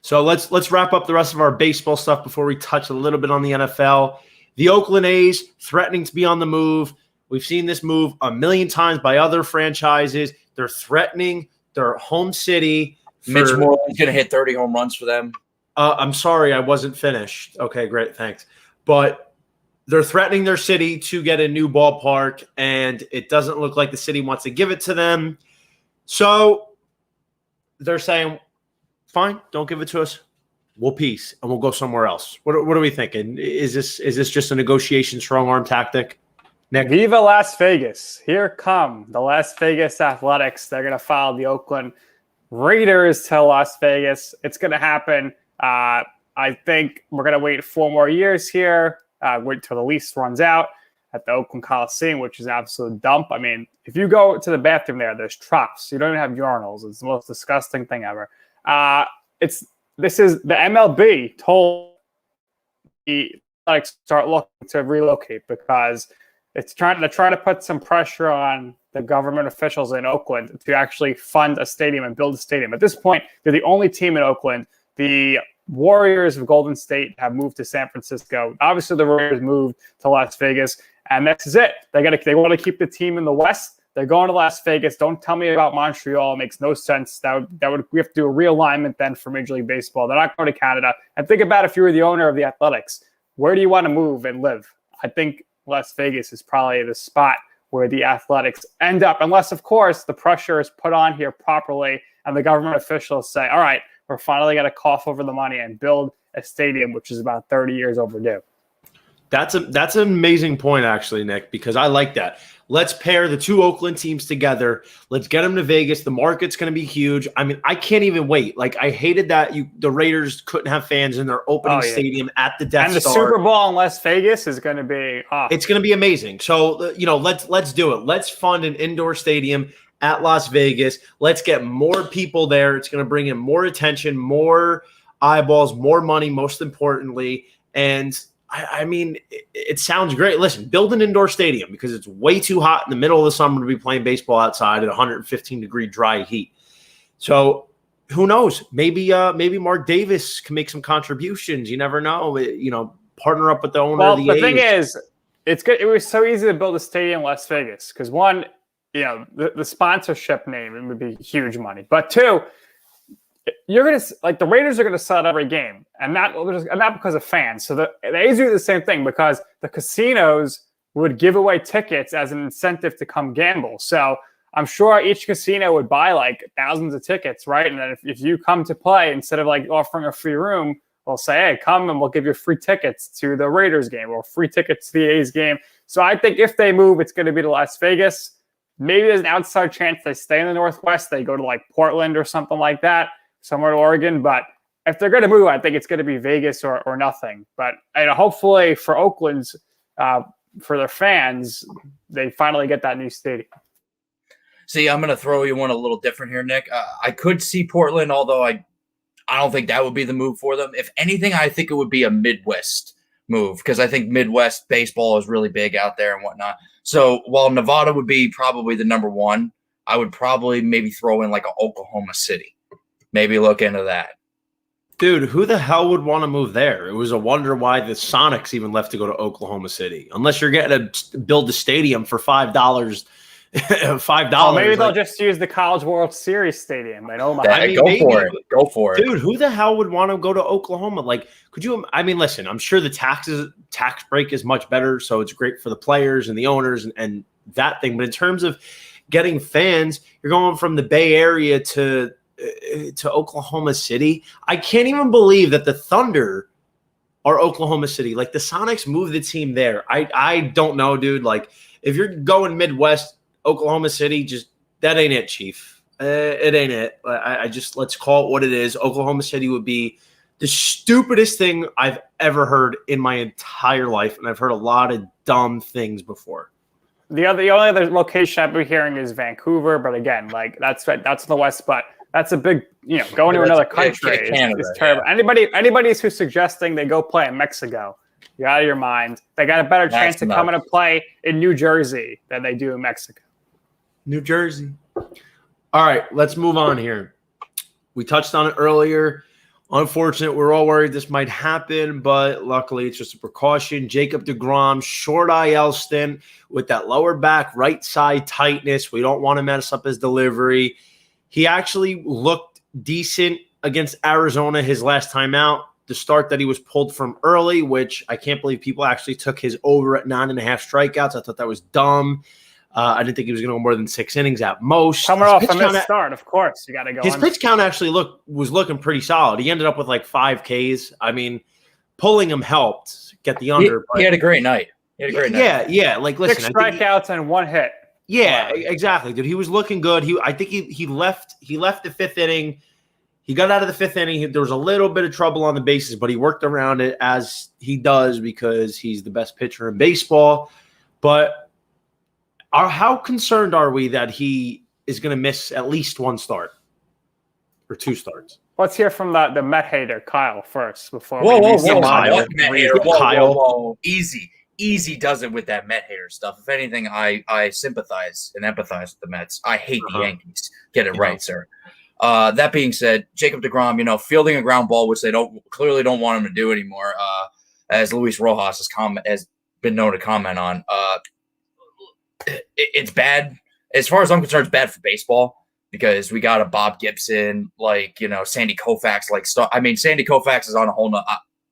So let's wrap up the rest of our baseball stuff before we touch a little bit on the NFL. The Oakland A's threatening to be on the move. We've seen this move a million times by other franchises. They're threatening their home city. Mitch Moreland's going to hit 30 home runs for them. I'm sorry, I wasn't finished. Okay, great, thanks. But they're threatening their city to get a new ballpark, and it doesn't look like the city wants to give it to them. So they're saying, fine, don't give it to us. We'll peace, and we'll go somewhere else. What are we thinking? Is this just a negotiation strong-arm tactic? Nick? Viva Las Vegas. Here come the Las Vegas Athletics. They're going to follow the Oakland Raiders to Las Vegas. It's going to happen. I think we're going to wait 4 more years here, wait till the lease runs out at the Oakland Coliseum, which is an absolute dump. I mean, if you go to the bathroom there's troughs. You don't even have urinals. It's the most disgusting thing ever. This is the MLB told the Athletics start looking to relocate because they're trying to put some pressure on the government officials in Oakland to actually fund a stadium and build a stadium. At this point, they're the only team in Oakland. The Warriors of Golden State have moved to San Francisco. Obviously, the Warriors moved to Las Vegas, and this is it. They want to keep the team in the West. They're going to Las Vegas. Don't tell me about Montreal. It makes no sense. We have to do a realignment then for Major League Baseball. They're not going to Canada. And think about if you were the owner of the Athletics, where do you want to move and live? I think Las Vegas is probably the spot where the Athletics end up, unless, of course, the pressure is put on here properly and the government officials say, all right, we're finally going to cough over the money and build a stadium, which is about 30 years overdue. That's an amazing point, actually, Nick, because I like that. Let's pair the 2 Oakland teams together. Let's get them to Vegas. The market's going to be huge. I mean, I can't even wait. Like, I hated that the Raiders couldn't have fans in their opening stadium at the Death Star. And the Super Bowl in Las Vegas is going to be It's going to be amazing. So, let's do it. Let's fund an indoor stadium at Las Vegas. Let's get more people there. It's going to bring in more attention, more eyeballs, more money, most importantly. And I mean, it sounds great. Listen, build an indoor stadium because it's way too hot in the middle of the summer to be playing baseball outside at 115-degree dry heat. So who knows? Maybe Mark Davis can make some contributions. You never know. Partner up with the owner of the A's. Well, the thing is, it's good. It was so easy to build a stadium in Las Vegas because one, the sponsorship name would be huge money, but 2, you're going to the Raiders are going to sell out every game and not because of fans. So the A's do the same thing because the casinos would give away tickets as an incentive to come gamble. So I'm sure each casino would buy thousands of tickets, right? And then if you come to play, instead of offering a free room, they'll say, hey, come and we'll give you free tickets to the Raiders game or free tickets to the A's game. So I think if they move, it's going to be to Las Vegas. Maybe there's an outside chance they stay in the Northwest. They go to Portland or something like that. Somewhere to Oregon, but if they're going to move, I think it's going to be Vegas or nothing. But hopefully for Oakland's, for their fans, they finally get that new stadium. See, I'm going to throw you one a little different here, Nick. I could see Portland, although I don't think that would be the move for them. If anything, I think it would be a Midwest move because I think Midwest baseball is really big out there and whatnot. So while Nevada would be probably the number 1, I would probably maybe throw in an Oklahoma City. Maybe look into that. Dude, who the hell would want to move there? It was a wonder why the Sonics even left to go to Oklahoma City. Unless you're getting to build a stadium for $5 $5. Oh, maybe they'll just use the College World Series stadium in Omaha. I mean, go for it. Dude, who the hell would want to go to Oklahoma? Like, could you? I mean, listen, I'm sure the tax break is much better, so it's great for the players and the owners and that thing. But in terms of getting fans, you're going from the Bay Area to Oklahoma City. I can't even believe that the Thunder are Oklahoma City. Like, the Sonics moved the team there. I don't know, dude. Like, if you're going Midwest, Oklahoma City, just that ain't it, Chief. It ain't it. I just, let's call it what it is. Oklahoma City would be the stupidest thing I've ever heard in my entire life, and I've heard a lot of dumb things before. The only other location I've been hearing is Vancouver, but again, like that's in the West, but that's a big, going to another country is terrible. Yeah. Anybody who's suggesting they go play in Mexico, you're out of your mind. They got a better chance of coming to play in New Jersey than they do in Mexico. New Jersey. All right, let's move on here. We touched on it earlier. Unfortunate, we're all worried this might happen, but luckily it's just a precaution. Jacob deGrom, short IL stint with that lower back right side tightness. We don't want to mess up his delivery. He actually looked decent against Arizona his last time out. The start that he was pulled from early, which I can't believe people actually took his over at 9.5 strikeouts. I thought that was dumb. I didn't think he was going to go more than 6 innings at most. Coming off a missed start, of course, you got to go. His pitch count actually was looking pretty solid. He ended up with like 5 Ks. I mean, pulling him helped get the under. He had a great night. Yeah. Like, listen, 6 strikeouts and 1 hit. Yeah, exactly, dude. He was looking good. I think he left the 5th inning. He got out of the 5th inning. There was a little bit of trouble on the bases, but he worked around it as he does because he's the best pitcher in baseball. But how concerned are we that he is going to miss at least 1 start or 2 starts? Let's hear from the Met hater, Kyle, first. Before Kyle. Easy does it with that Met hater stuff. If anything, I sympathize and empathize with the Mets. I hate the Yankees. Get it right, sir. That being said, Jacob deGrom, fielding a ground ball, which they clearly don't want him to do anymore, as Luis Rojas has been known to comment on. It's bad. As far as I'm concerned, it's bad for baseball because we got a Bob Gibson, Sandy Koufax, stuff. I mean, Sandy Koufax is on a whole nother,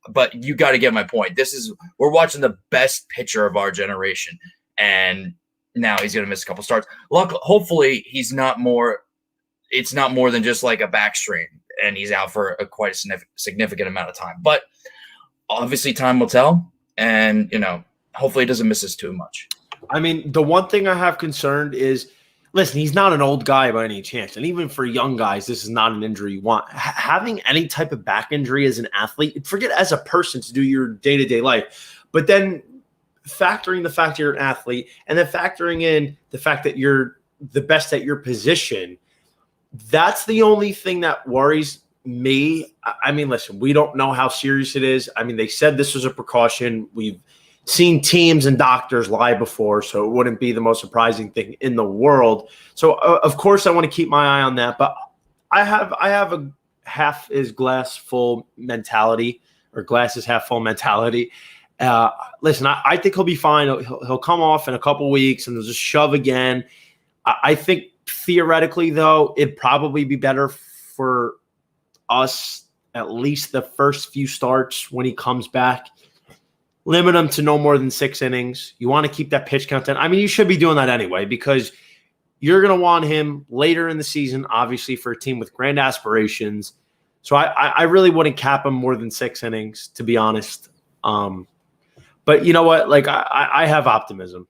but you got to get my point. We're watching the best pitcher of our generation, and now he's going to miss a couple starts. Hopefully it's not more than just like a back strain, and he's out for quite a significant amount of time. But obviously time will tell, and, hopefully he doesn't miss us too much. I mean, the one thing I have concerned is, listen, he's not an old guy by any chance. And even for young guys, this is not an injury you want. Having any type of back injury as an athlete, forget as a person to do your day-to-day life, but then factoring the fact you're an athlete and then factoring in the fact that you're the best at your position, that's the only thing that worries me. I mean, listen, we don't know how serious it is. I mean, they said this was a precaution. We've seen teams and doctors lie before, so it wouldn't be the most surprising thing in the world. So, of course, I want to keep my eye on that. But I have a half is glass full mentality, or glass is half full mentality. Listen, I think he'll be fine. He'll come off in a couple weeks, and they'll just shove again. I think theoretically, though, it'd probably be better for us at least the first few starts when he comes back. Limit him to no more than 6 innings. You want to keep that pitch count down. I mean, you should be doing that anyway because you're going to want him later in the season, obviously, for a team with grand aspirations. So I really wouldn't cap him more than 6 innings, to be honest. But you know what? Like, I have optimism.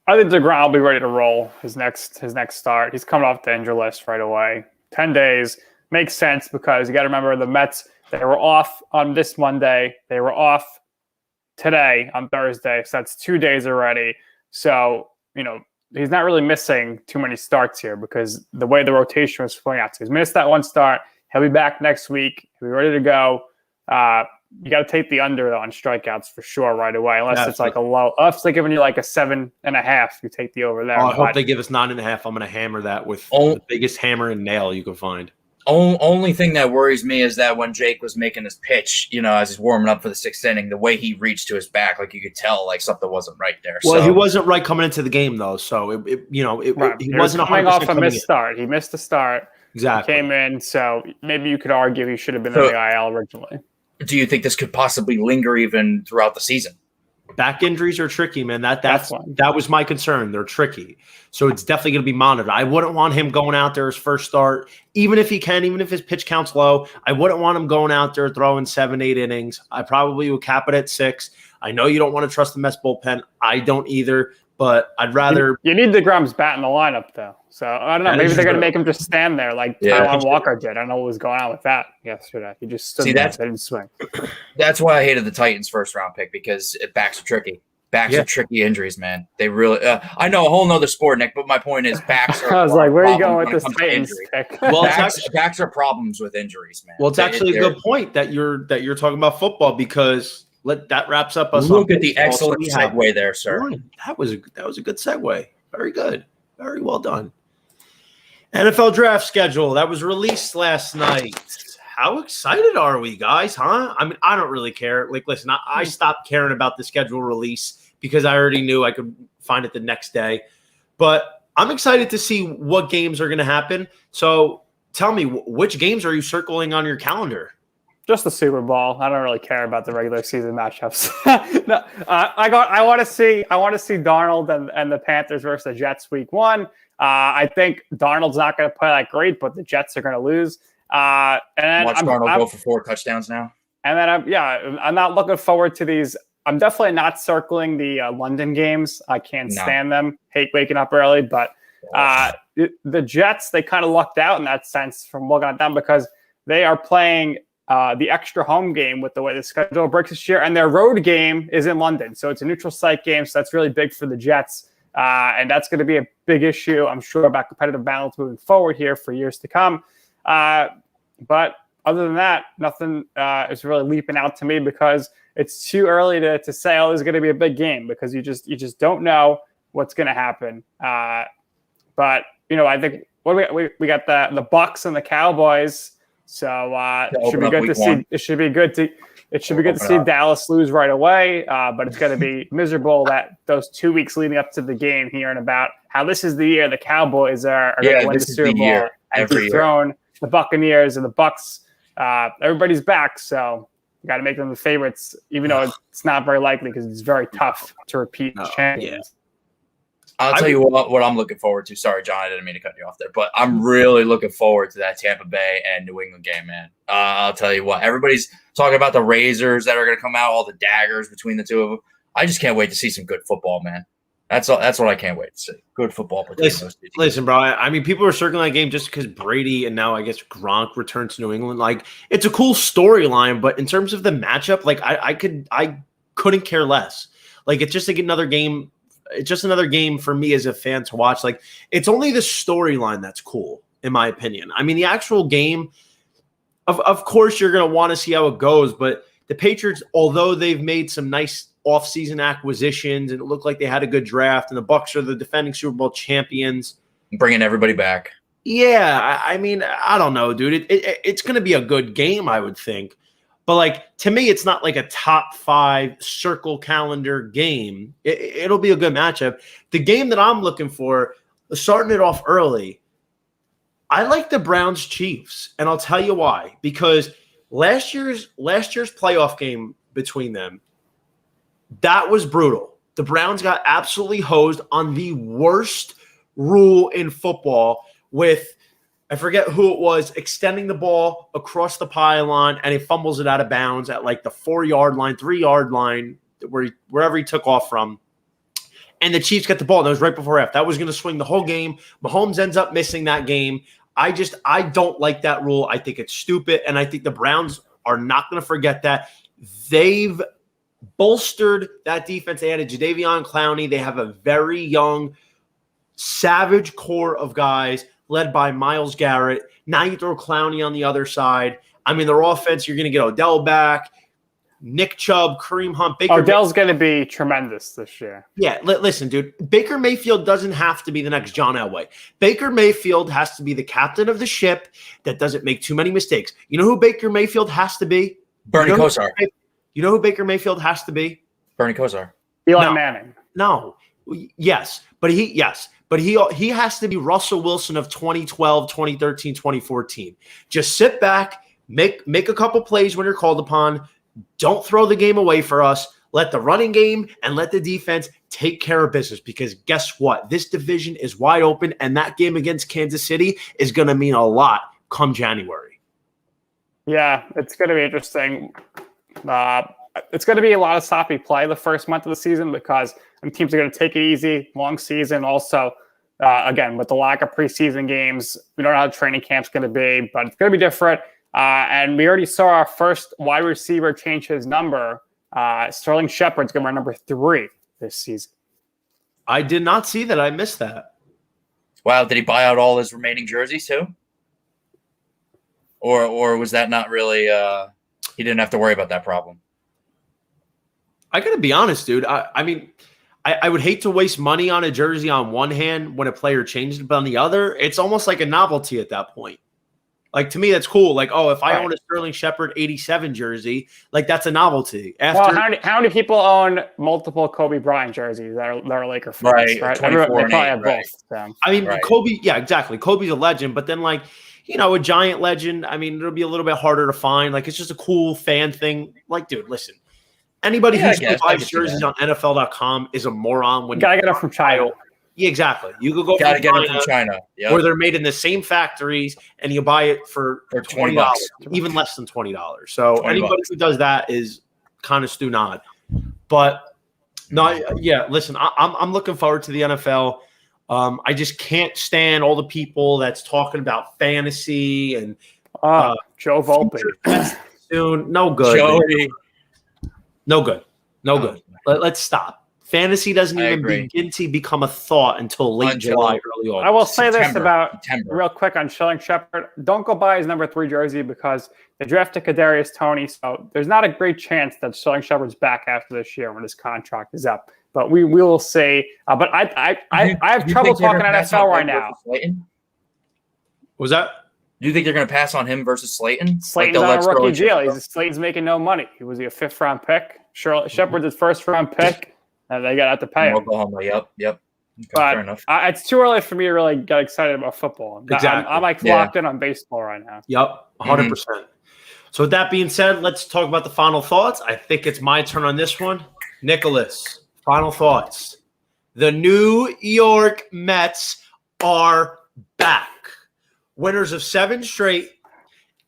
I think deGrom will be ready to roll his next start. He's coming off the injury list right away. 10 days makes sense because you got to remember the Mets. They were off on this Monday. They were off today on Thursday. So that's 2 days already. So, he's not really missing too many starts here because the way the rotation was playing out. So he's missed that 1 start. He'll be back next week. He'll be ready to go. You got to take the under on strikeouts for sure right away, unless it's like a low. Unless they're giving you like a 7.5, you take the over there. I hope they give us 9.5. I'm going to hammer that with the biggest hammer and nail you can find. Only thing that worries me is that when Jake was making his pitch, as he's warming up for the 6th inning, the way he reached to his back, like you could tell, like something wasn't right there. Well, he wasn't right coming into the game though, so he wasn't coming off a missed in. start. He missed the start. Exactly. He came in, so maybe you could argue he should have been in the IL originally. Do you think this could possibly linger even throughout the season? Back injuries are tricky, man. That was my concern. They're tricky. So it's definitely going to be monitored. I wouldn't want him going out there his first start, even if his pitch count's low. I wouldn't want him going out there throwing 7, 8 innings. I probably would cap it at 6. I know you don't want to trust the Mets bullpen. I don't either, but I'd rather. You need DeGrom's bat in the lineup, though. So I don't know. Maybe they're going to make him just stand there like Taijuan Walker did. I don't know what was going on with that yesterday. He just stood there. Didn't swing. That's why I hated the Titans' first-round pick, because backs are tricky. Backs are tricky injuries, man. They really. I know a whole nother sport, Nick, but my point is backs are. I was like, where are you going with this Titans pick? Well, backs are problems with injuries, man. Well, it's actually a good point that you're talking about football, because that wraps up us. Look at the excellent segue there, sir. That was a good segue. Very good. Very well done. NFL draft schedule that was released last night. How excited are we, guys? Huh? I mean, I don't really care. Like, listen, I stopped caring about the schedule release because I already knew I could find it the next day. But I'm excited to see what games are going to happen. So tell me, which games are you circling on your calendar? Just the Super Bowl. I don't really care about the regular season matchups. No, I want to see Darnold and the Panthers versus the Jets week 1. I think Darnold's not going to play that great, but the Jets are going to lose. And watch Darnold go for 4 touchdowns now. And then I'm not looking forward to these. I'm definitely not circling the London games. I can't stand them. Hate waking up early, but the Jets, they kind of lucked out in that sense from looking at them, because they are playing the extra home game with the way the schedule breaks this year, and their road game is in London. So it's a neutral site game. So that's really big for the Jets. And that's going to be a big issue, I'm sure, about competitive balance moving forward here for years to come. But other than that, nothing is really leaping out to me, because it's too early to say, oh, this is going to be a big game, because you just don't know what's going to happen. But I think we got the Bucks and the Cowboys. So it should be good to see. It should be good to see Dallas lose right away. But it's going to be miserable that those 2 weeks leading up to the game, hearing about how this is the year the Cowboys are going to win the Super Bowl and dethrone the Buccaneers and the Bucks. Everybody's back, so you got to make them the favorites, even though it's not very likely, because it's very tough to repeat champions. I'll tell you what I'm looking forward to. Sorry, John, I didn't mean to cut you off there, but I'm really looking forward to that Tampa Bay and New England game, man. I'll tell you what, everybody's talking about the razors that are going to come out, all the daggers between the two of them. I just can't wait to see some good football, man. That's what I can't wait to see. Good football between those two teams. Listen, bro. I mean, people are circling that game just because Brady and now I guess Gronk returns to New England. Like, it's a cool storyline, but in terms of the matchup, like I couldn't care less. Like, it's just like another game. It's just another game for me as a fan to watch. Like, it's only the storyline that's cool, in my opinion. I mean, the actual game, of course, you're going to want to see how it goes. But the Patriots, although they've made some nice offseason acquisitions and it looked like they had a good draft, and the Bucs are the defending Super Bowl champions, bringing everybody back. Yeah, I mean, I don't know, dude. It's going to be a good game, I would think. But, like, to me, it's not like a top 5 circle calendar game. It'll be a good matchup. The game that I'm looking for, starting it off early, I like the Browns-Chiefs, and I'll tell you why. Because last year's playoff game between them, that was brutal. The Browns got absolutely hosed on the worst rule in football with – I forget who it was, extending the ball across the pylon, and he fumbles it out of bounds at like the 4-yard line, 3-yard line, wherever he took off from. And the Chiefs get the ball. That was right before half. That was going to swing the whole game. Mahomes ends up missing that game. I don't like that rule. I think it's stupid, and I think the Browns are not going to forget that. They've bolstered that defense. They added Jadeveon Clowney. They have a very young, savage core of guys led by Myles Garrett. Now you throw Clowney on the other side. I mean, their offense, you're going to get Odell back. Nick Chubb, Kareem Hunt, Baker. Odell's going to be tremendous this year. Yeah, listen, dude. Baker Mayfield doesn't have to be the next John Elway. Baker Mayfield has to be the captain of the ship that doesn't make too many mistakes. You know who Baker Mayfield has to be? Bernie Kosar. You know who Baker Mayfield has to be? Bernie Kosar. Eli Manning. No. Yes, but he has to be Russell Wilson of 2012, 2013, 2014. Just sit back, make a couple plays when you're called upon. Don't throw the game away for us. Let the running game and let the defense take care of business, because guess what? This division is wide open, and that game against Kansas City is going to mean a lot come January. Yeah, it's going to be interesting. It's going to be a lot of sloppy play the first month of the season because teams are going to take it easy, long season. Also, again, with the lack of preseason games, we don't know how training camp's going to be, but it's going to be different. And we already saw our first wide receiver change his number. Sterling Shepard's going to run number 3 this season. I did not see that. I missed that. Wow, did he buy out all his remaining jerseys too? Or was that not really he didn't have to worry about that problem? I got to be honest, dude. I mean, I would hate to waste money on a jersey on one hand when a player changed it, but on the other, it's almost like a novelty at that point. Like, to me, that's cool. Like, oh, if I own a Sterling Shepard 87 jersey, like, that's a novelty. Well, how many people own multiple Kobe Bryant jerseys that are Laker fans? Right. They probably have both. So. I mean, Kobe, yeah, exactly. Kobe's a legend, but then, like, you know, a giant legend, I mean, it'll be a little bit harder to find. Like, it's just a cool fan thing. Like, dude, listen. Anybody who buys jerseys on NFL.com is a moron. When you gotta get them from China. Yeah, exactly. You could go get them from China, where they're made in the same factories, and you buy it for $20, even less than $20. So anybody who does that is kind of stu-nod. But no, yeah. Listen, I'm looking forward to the NFL. I just can't stand all the people that's talking about fantasy and Joe Volpe. Soon, no good. Joey. No good. No good. Let's stop. Fantasy doesn't even begin to become a thought until late July, early August. I will say this about real quick on Sterling Shepard. Don't go buy his number 3 jersey because they drafted Kadarius Toney. So there's not a great chance that Sterling Shepard's back after this year when his contract is up. But we will see. But I have trouble talking NFL right now. Was that? Do you think they're going to pass on him versus Slayton? Slayton's on a rookie deal. Slayton's making no money. He was a 5th-round pick. Shepard's his 1st-round pick. And they got to pay him. Oklahoma, yep. Okay, but fair enough. It's too early for me to really get excited about football. Exactly. I'm like locked in on baseball right now. Yep, 100%. So with that being said, let's talk about the final thoughts. I think it's my turn on this one. Nicholas, final thoughts. The New York Mets are back. Winners of 7 straight.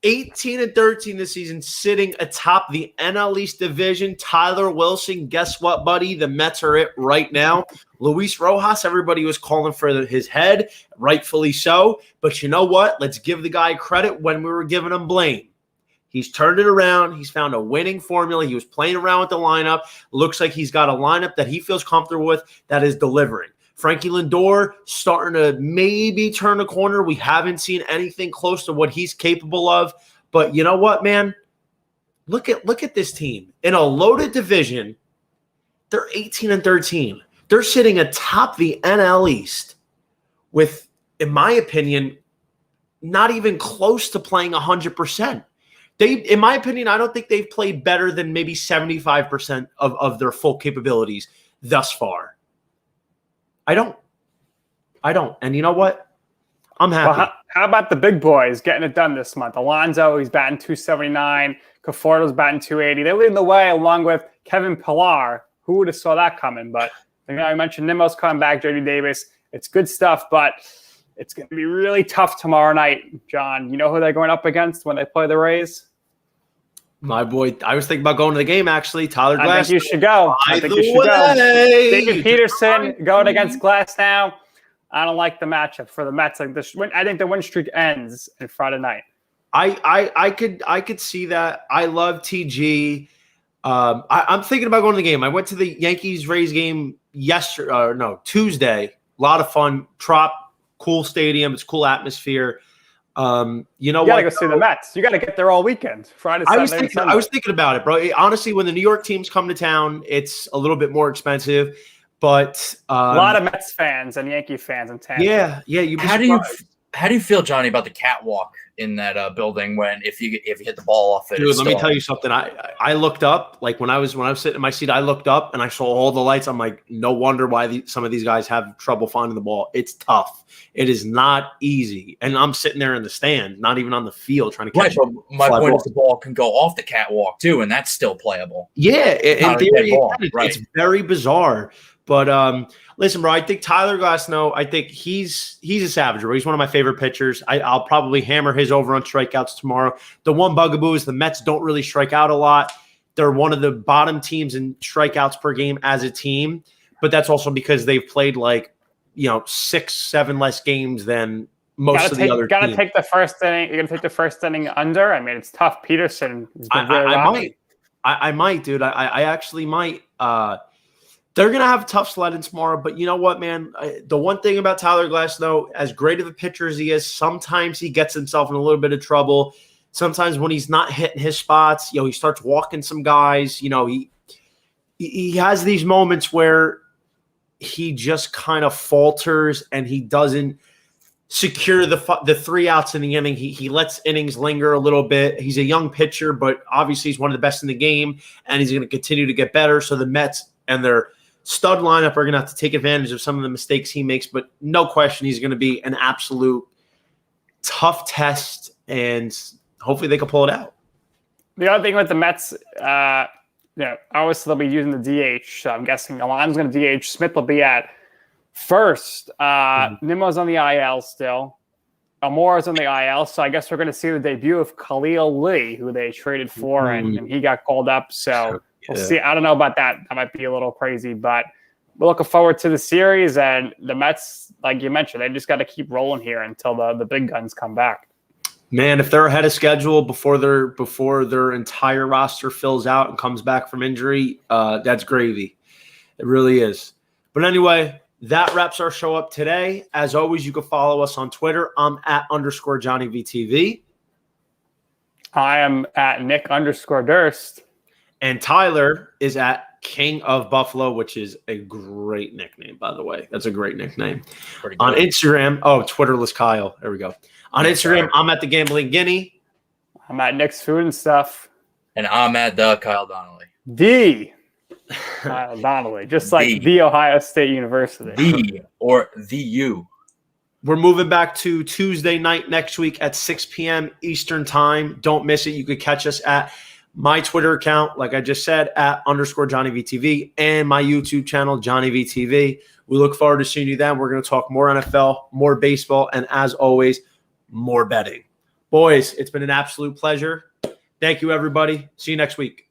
18-13 this season, sitting atop the NL East division. Tyler Wilson, guess what, buddy? The Mets are it right now. Luis Rojas, everybody was calling for his head, rightfully so. But you know what? Let's give the guy credit when we were giving him blame. He's turned it around. He's found a winning formula. He was playing around with the lineup. Looks like he's got a lineup that he feels comfortable with that is delivering. Frankie Lindor starting to maybe turn a corner. We haven't seen anything close to what he's capable of. But you know what, man? Look at this team. In a loaded division, they're 18-13. They're sitting atop the NL East with, in my opinion, not even close to playing 100%. In my opinion, I don't think they've played better than maybe 75% of their full capabilities thus far. I don't. And you know what? I'm happy. Well, how about the big boys getting it done this month? Alonso, he's batting 279. Conforto's batting 280. They're leading the way along with Kevin Pillar. Who would have saw that coming? But I mentioned Nimmo's coming back, JD Davis. It's good stuff, but it's going to be really tough tomorrow night, John. You know who they're going up against when they play the Rays? My boy, I was thinking about going to the game, actually. Tyler Glass. I think you should go. David Peterson going against Glass now. I don't like the matchup for the Mets. I think the win streak ends on Friday night. I could see that. I love TG. I'm thinking about going to the game. I went to the Yankees-Rays game Tuesday. A lot of fun. Trop, cool stadium. It's cool atmosphere. You know You gotta what? go see the Mets. You gotta get there all weekend. Friday, Saturday, and Sunday. I was thinking about it, bro. Honestly, when the New York teams come to town, it's a little bit more expensive, but a lot of Mets fans and Yankee fans in Tampa. yeah. How do you feel, Johnny, about the catwalk in that building when if you hit the ball off it? Dude, let me tell you something. I looked up, like when I was sitting in my seat, I looked up and I saw all the lights. I'm like, no wonder why some of these guys have trouble finding the ball. It's tough. It is not easy. And I'm sitting there in the stand, not even on the field, trying to catch it. But my point is the ball can go off the catwalk too, and that's still playable. Yeah, in theory, right. It's very bizarre. But listen, bro, I think Tyler Glasnow, I think he's a savage, bro. He's one of my favorite pitchers. I'll probably hammer his over on strikeouts tomorrow. The one bugaboo is the Mets don't really strike out a lot. They're one of the bottom teams in strikeouts per game as a team, but that's also because they've played 6-7 less games than most of the other teams. Gotta take the first inning. You're gonna take the first inning under. I mean, it's tough. Peterson has been very rocky. I might, dude. I actually might. They're going to have a tough sledding tomorrow, but you know what, man? The one thing about Tyler Glasnow, as great of a pitcher as he is, sometimes he gets himself in a little bit of trouble. Sometimes when he's not hitting his spots, he starts walking some guys. He has these moments where he just kind of falters and he doesn't secure the 3 outs in the inning. He lets innings linger a little bit. He's a young pitcher, but obviously he's one of the best in the game, and he's going to continue to get better. So the Mets and their stud lineup are going to have to take advantage of some of the mistakes he makes, but no question he's going to be an absolute tough test, and hopefully they can pull it out. The other thing with the Mets, obviously they'll be using the DH, so I'm guessing Alon's going to DH. Smith will be at first. Nimmo's on the IL still. Amora's on the IL, so I guess we're going to see the debut of Khalil Lee, who they traded for, and he got called up, so we'll see. I don't know about that. That might be a little crazy, but we're looking forward to the series. And the Mets, like you mentioned, they just got to keep rolling here until the big guns come back. Man, if they're ahead of schedule before their entire roster fills out and comes back from injury, that's gravy. It really is. But anyway, that wraps our show up today. As always, you can follow us on Twitter. I'm at _JohnnyVTV. I am at Nick_Durst. And Tyler is at King of Buffalo, which is a great nickname, by the way. That's a great nickname. On Instagram, Twitterless Kyle. There we go. On Instagram, I'm at the Gambling Guinea. I'm at Nick's Food and Stuff. And I'm at the Kyle Donnelly. The Kyle Donnelly, just like the Ohio State University. The U. We're moving back to Tuesday night next week at 6 p.m. Eastern time. Don't miss it. You could catch us at my Twitter account, like I just said, at _JohnnyVTV, and my YouTube channel, JohnnyVTV. We look forward to seeing you then. We're going to talk more NFL, more baseball, and as always, more betting. Boys, it's been an absolute pleasure. Thank you, everybody. See you next week.